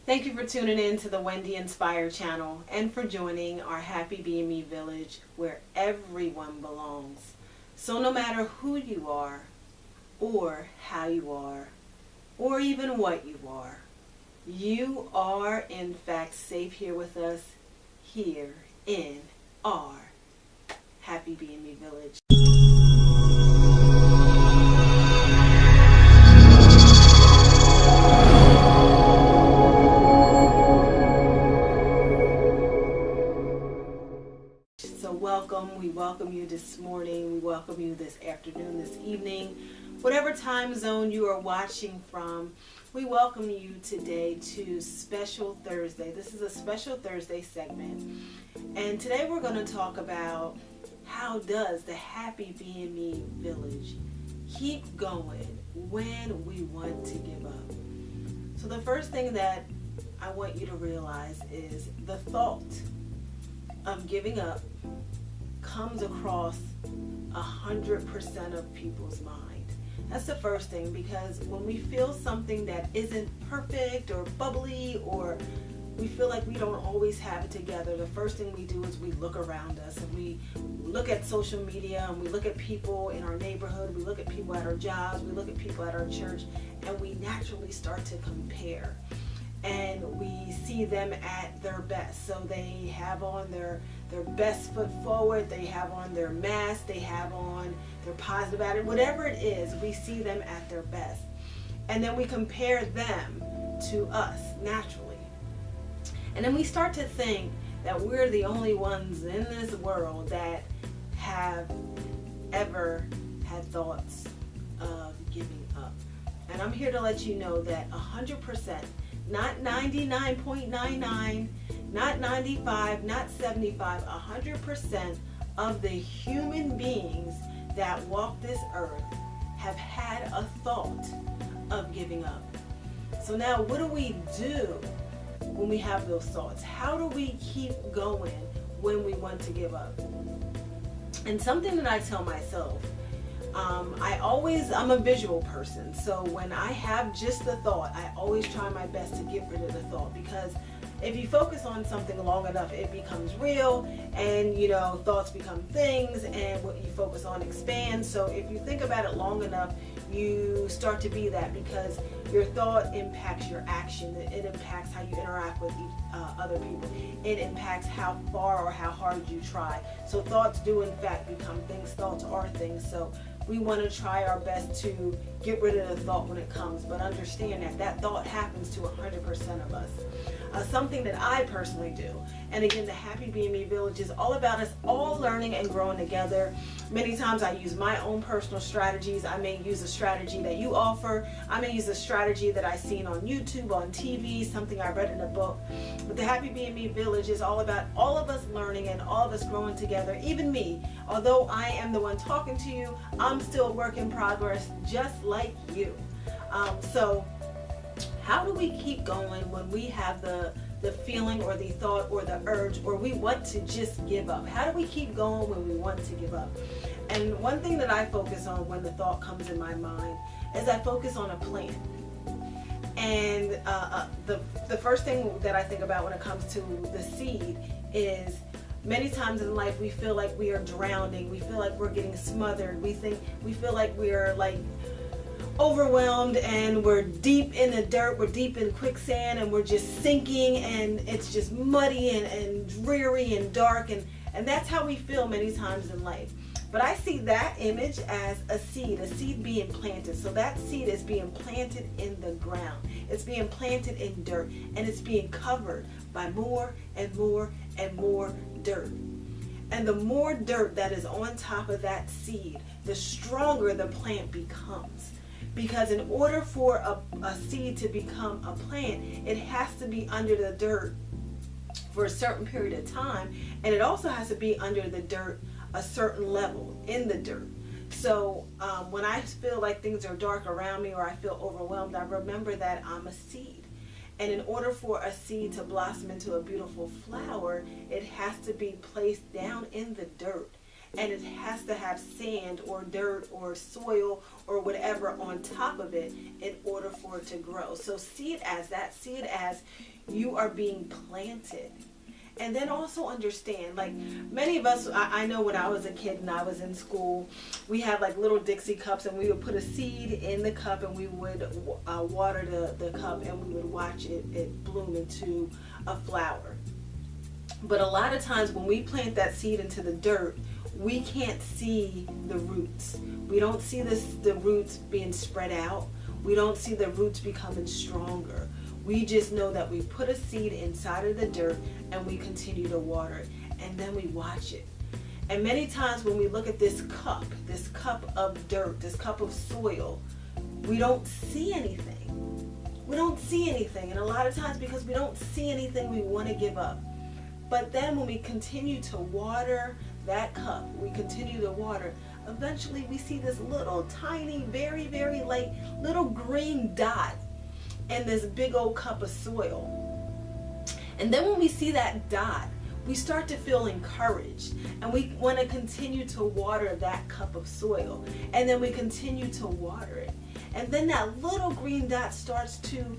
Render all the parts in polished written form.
Thank you for tuning in to the Wendy Inspire channel and for joining our Happy BME Village where everyone belongs. So no matter who you are or how you are or even what you are in fact safe here with us here in our Happy BME Village. So we welcome you this morning, we welcome you this afternoon, this evening, whatever time zone you are watching from. We welcome you today to Special Thursday. This is a Special Thursday segment, and today we're going to talk about how does the Happy BME Village keep going when we want to give up. So the first thing that I want you to realize is the thought of giving up comes across 100% of people's mind. That's the first thing, because when we feel something that isn't perfect or bubbly, or we feel like we don't always have it together, the first thing we do is we look around us and we look at social media and we look at people in our neighborhood, we look at people at our jobs, we look at people at our church, and we naturally start to compare. And we see them at their best. So they have on their best foot forward, they have on their mask, they have on their positive attitude, whatever it is, we see them at their best. And then we compare them to us naturally. And then we start to think that we're the only ones in this world that have ever had thoughts of giving up. And I'm here to let you know that 100%, not 99.99, not 95, not 75, 100% of the human beings that walk this earth have had a thought of giving up. So now what do we do when we have those thoughts? How do we keep going when we want to give up? And something that I tell myself, I'm a visual person, so when I have just the thought, I always try my best to get rid of the thought, because if you focus on something long enough, it becomes real, and thoughts become things, and what you focus on expands. So if you think about it long enough, you start to be that, because your thought impacts your action. It impacts how you interact with other people. It impacts how far or how hard you try. So thoughts do in fact become things. Thoughts are things. So we want to try our best to get rid of the thought when it comes, but understand that thought happens to 100% of us. Something that I personally do, and again, the Happy BME Village is all about us all learning and growing together. Many times I use my own personal strategies. I may use a strategy that you offer. I may use a strategy that I've seen on YouTube, on TV, something I read in a book. But the Happy BME Village is all about all of us learning and all of us growing together. Even me, although I am the one talking to you, I'm still a work in progress, just like you. So how do we keep going when we have the feeling or the thought or the urge, or we want to just give up? How do we keep going when we want to give up? And one thing that I focus on when the thought comes in my mind is I focus on a plan. And the first thing that I think about when it comes to the seed is, many times in life we feel like we are drowning, we feel like we're getting smothered, we feel like we're like overwhelmed, and we're deep in the dirt, we're deep in quicksand, and we're just sinking, and it's just muddy and dreary and dark, and that's how we feel many times in life. But I see that image as a seed being planted. So that seed is being planted in the ground. It's being planted in dirt, and it's being covered by more and more and more dirt. And the more dirt that is on top of that seed, the stronger the plant becomes. Because in order for a seed to become a plant, it has to be under the dirt for a certain period of time, and it also has to be under the dirt a certain level in the dirt. So when I feel like things are dark around me, or I feel overwhelmed, I remember that I'm a seed. And in order for a seed to blossom into a beautiful flower, it has to be placed down in the dirt. and it has to have sand or dirt or soil or whatever on top of it in order for it to grow. So see it as that. See it as you are being planted. And then also understand, like many of us, I know when I was a kid and I was in school, we had like little Dixie cups, and we would put a seed in the cup, and we would water the cup, and we would watch it bloom into a flower. But a lot of times when we plant that seed into the dirt, we can't see the roots. We don't see the roots being spread out. We don't see the roots becoming stronger. We just know that we put a seed inside of the dirt and we continue to water it, and then we watch it. And many times when we look at this cup of dirt, this cup of soil, we don't see anything. We don't see anything. And a lot of times because we don't see anything, we want to give up. But then when we continue to water that cup, we continue to water, eventually we see this little tiny, very, very light little green dot in this big old cup of soil. And then when we see that dot, we start to feel encouraged, and we want to continue to water that cup of soil, and then we continue to water it, and then that little green dot starts to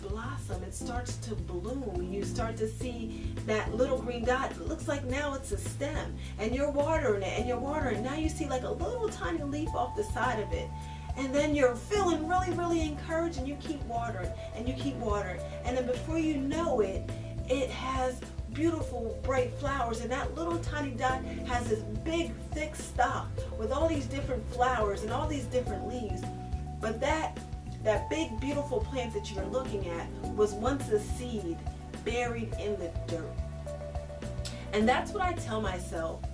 blossom. It starts to bloom. You start to see that little green dot. It looks like now it's a stem, and you're watering it, and you're watering it. Now you see like a little tiny leaf off the side of it. And then you're feeling really, really encouraged, and you keep watering, and you keep watering. And then before you know it, it has beautiful, bright flowers. And that little tiny dot has this big, thick stalk with all these different flowers and all these different leaves. But that big, beautiful plant that you're looking at was once a seed buried in the dirt. And that's what I tell myself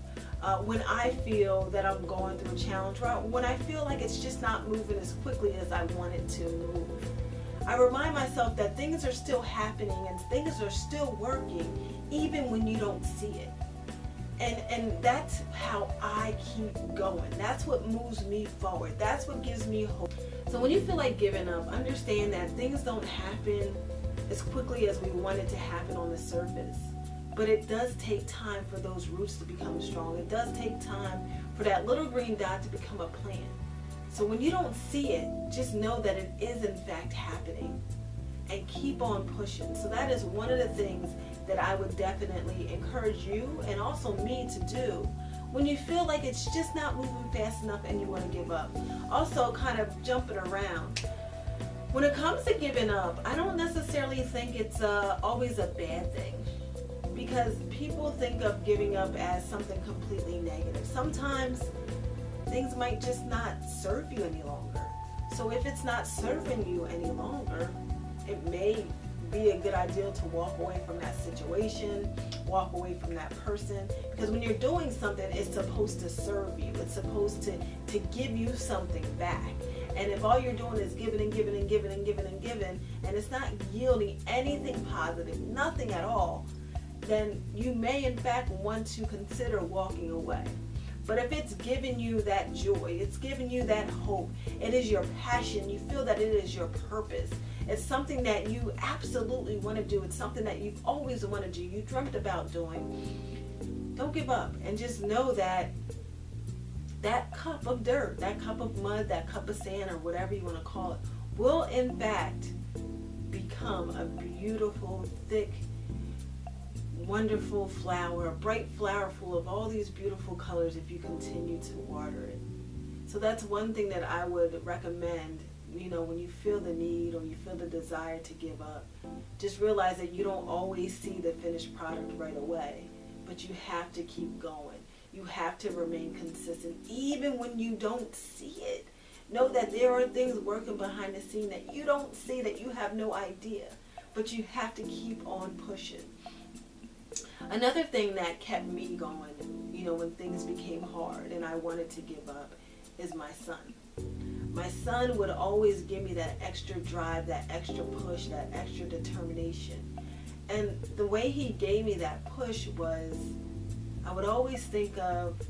when I feel that I'm going through a challenge, or when I feel like it's just not moving as quickly as I want it to move. I remind myself that things are still happening and things are still working even when you don't see it. And that's how I keep going. That's what moves me forward. That's what gives me hope. So when you feel like giving up, understand that things don't happen as quickly as we want it to happen on the surface. But it does take time for those roots to become strong. It does take time for that little green dot to become a plant. So when you don't see it, just know that it is in fact happening, and keep on pushing. So that is one of the things that I would definitely encourage you and also me to do when you feel like it's just not moving fast enough and you want to give up. Also, kind of jumping around. When it comes to giving up, I don't necessarily think it's always a bad thing, because people think of giving up as something completely negative. Sometimes things might just not serve you any longer. So if it's not serving you any longer, it may be a good idea to walk away from that situation, walk away from that person. Because when you're doing something, it's supposed to serve you. It's supposed to give you something back. And if all you're doing is giving and giving and giving and giving and giving, and it's not yielding anything positive, nothing at all, then you may in fact want to consider walking away. But if it's giving you that joy, it's giving you that hope, it is your passion, you feel that it is your purpose, it's something that you absolutely want to do, it's something that you've always wanted to do, you dreamt about doing, don't give up. And just know that that cup of dirt, that cup of mud, that cup of sand, or whatever you want to call it, will in fact become a beautiful, thick, wonderful flower, a bright flower full of all these beautiful colors if you continue to water it. So that's one thing that I would recommend, when you feel the need or you feel the desire to give up. Just realize that you don't always see the finished product right away, but you have to keep going. You have to remain consistent even when you don't see it. Know that there are things working behind the scene that you don't see, that you have no idea, but you have to keep on pushing. Another thing that kept me going, when things became hard and I wanted to give up, is my son. My son would always give me that extra drive, that extra push, that extra determination. And the way he gave me that push was, I would always think of,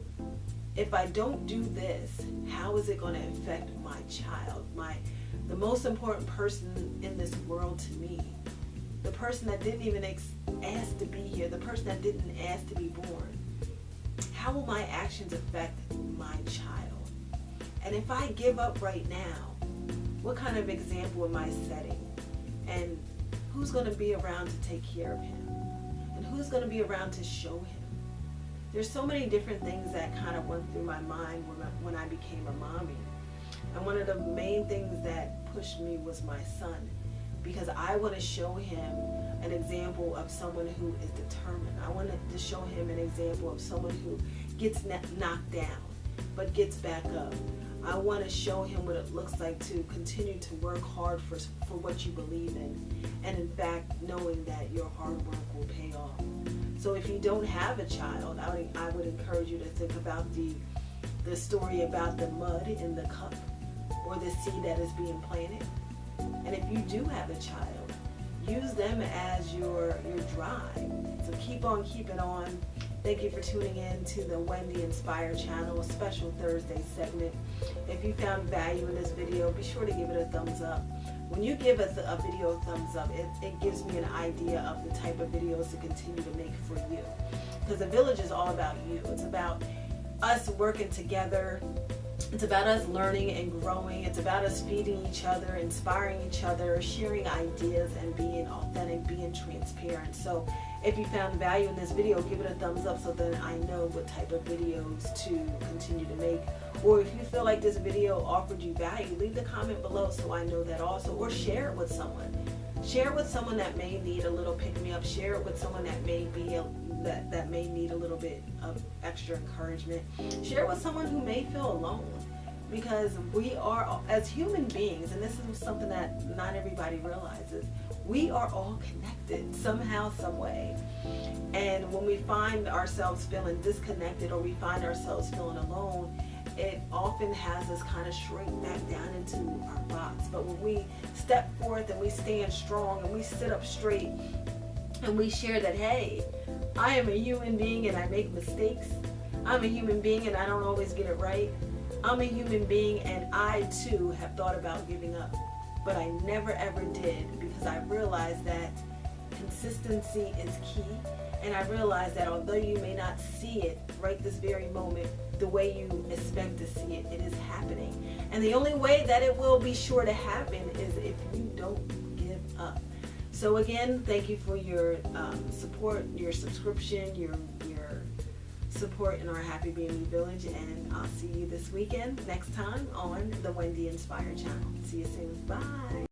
if I don't do this, how is it going to affect my child, the most important person in this world to me, the person that didn't even ask to be here, the person that didn't ask to be born. how will my actions affect my child? And if I give up right now, what kind of example am I setting? And who's going to be around to take care of him? And who's going to be around to show him? There's so many different things that kind of went through my mind when I became a mommy. And one of the main things that pushed me was my son, because I want to show him an example of someone who is determined. I wanted to show him an example of someone who gets knocked down but gets back up. I want to show him what it looks like to continue to work hard for what you believe in, and in fact knowing that your hard work will pay off. So if you don't have a child, I would encourage you to think about the story about the mud in the cup, or the seed that is being planted. And if you do have a child, use them as your drive. So keep on keeping on. Thank you for tuning in to the Wendy Inspire channel, a special Thursday segment. If you found value in this video, be sure to give it a thumbs up. When you give us a video a thumbs up, it gives me an idea of the type of videos to continue to make for you. Because the village is all about you. It's about us working together. It's about us learning and growing. It's about us feeding each other, inspiring each other, sharing ideas, and being authentic, being transparent. So if you found value in this video, give it a thumbs up so then I know what type of videos to continue to make. Or if you feel like this video offered you value, leave the comment below so I know that also. Or share it with someone. Share it with someone that may need a little pick-me-up. Share it with someone that may may need a little bit of extra encouragement. Share it with someone who may feel alone, because we are, as human beings, and this is something that not everybody realizes, we are all connected somehow, some way. And when we find ourselves feeling disconnected, or we find ourselves feeling alone, it often has us kind of shrink back down into our box. But when we step forth and we stand strong and we sit up straight and we share that, hey, I am a human being and I make mistakes. I'm a human being and I don't always get it right. I'm a human being and I too have thought about giving up, but I never ever did, because I realized that consistency is key. And I realized that although you may not see it right this very moment the way you expect to see it, it is happening. And the only way that it will be sure to happen is if you don't give up. So again, thank you for your support, your subscription, your support in our Happy Being Village, and I'll see you this weekend next time on the Wendy Inspire channel. See you soon. Bye.